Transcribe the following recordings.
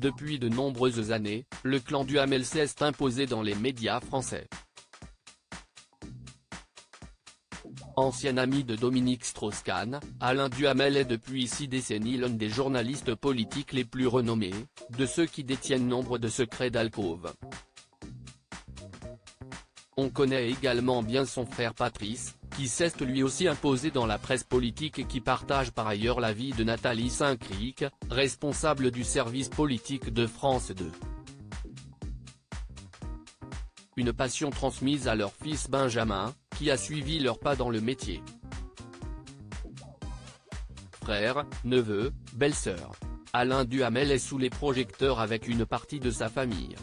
Depuis de nombreuses années, le clan Duhamel s'est imposé dans les médias français. Ancien ami de Dominique Strauss-Kahn, Alain Duhamel est depuis 6 décennies l'un des journalistes politiques les plus renommés, de ceux qui détiennent nombre de secrets d'alcôve. On connaît également bien son frère Patrice, qui s'est lui aussi imposé dans la presse politique et qui partage par ailleurs l'avis de Nathalie Saint-Cricq, responsable du service politique de France 2. Une passion transmise à leur fils Benjamin, qui a suivi leurs pas dans le métier. Frère, neveu, belle-sœur. Alain Duhamel est sous les projecteurs avec une partie de sa famille.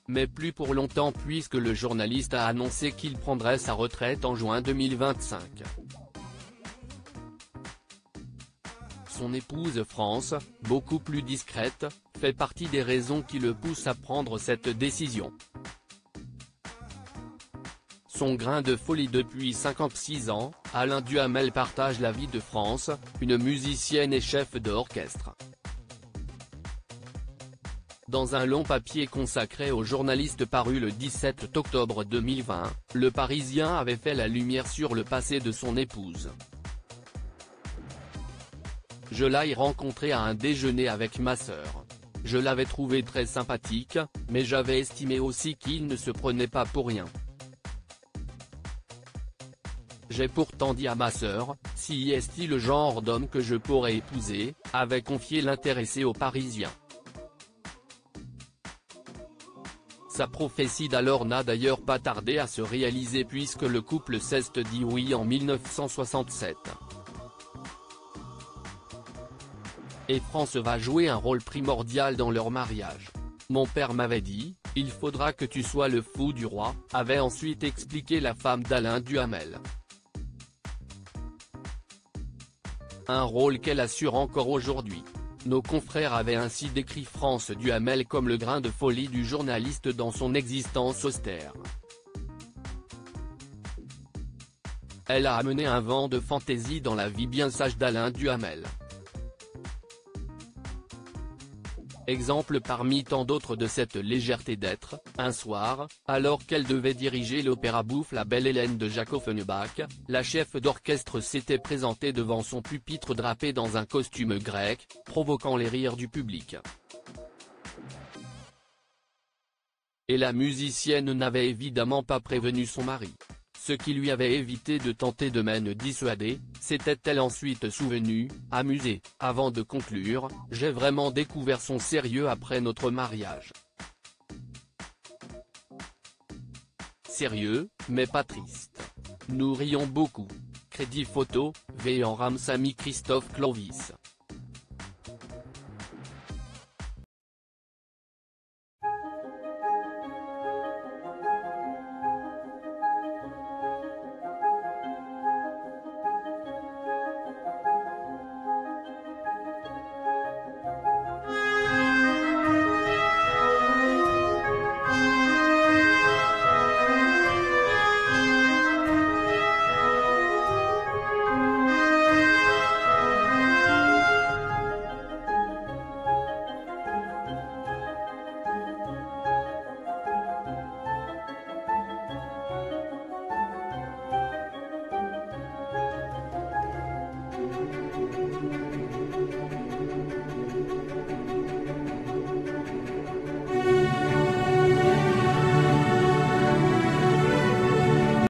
Mais plus pour longtemps puisque le journaliste a annoncé qu'il prendrait sa retraite en juin 2025. Son épouse France, beaucoup plus discrète, fait partie des raisons qui le poussent à prendre cette décision. Son grain de folie depuis 56 ans, Alain Duhamel partage la vie de France, une musicienne et chef d'orchestre. Dans un long papier consacré aux journalistes paru le 17 octobre 2020, Le Parisien avait fait la lumière sur le passé de son épouse. Je l'ai rencontré à un déjeuner avec ma sœur. Je l'avais trouvé très sympathique, mais j'avais estimé aussi qu'il ne se prenait pas pour rien. J'ai pourtant dit à ma sœur, si est-il le genre d'homme que je pourrais épouser, avait confié l'intéressé au Parisien. Sa prophétie d'alors n'a d'ailleurs pas tardé à se réaliser puisque le couple s'est dit oui en 1967. Et France va jouer un rôle primordial dans leur mariage. Mon père m'avait dit, il faudra que tu sois le fou du roi, avait ensuite expliqué la femme d'Alain Duhamel. Un rôle qu'elle assure encore aujourd'hui. Nos confrères avaient ainsi décrit France Duhamel comme le grain de folie du journaliste dans son existence austère. Elle a amené un vent de fantaisie dans la vie bien sage d'Alain Duhamel. Exemple parmi tant d'autres de cette légèreté d'être, un soir, alors qu'elle devait diriger l'opéra bouffe La Belle Hélène de Jacques Offenbach, la chef d'orchestre s'était présentée devant son pupitre drapé dans un costume grec, provoquant les rires du public. Et la musicienne n'avait évidemment pas prévenu son mari. Ce qui lui avait évité de tenter de m'en dissuader, s'était-elle ensuite souvenue, amusée, avant de conclure, j'ai vraiment découvert son sérieux après notre mariage. Sérieux, mais pas triste. Nous rions beaucoup. Crédit photo, Véan Ramsamy Christophe Clovis.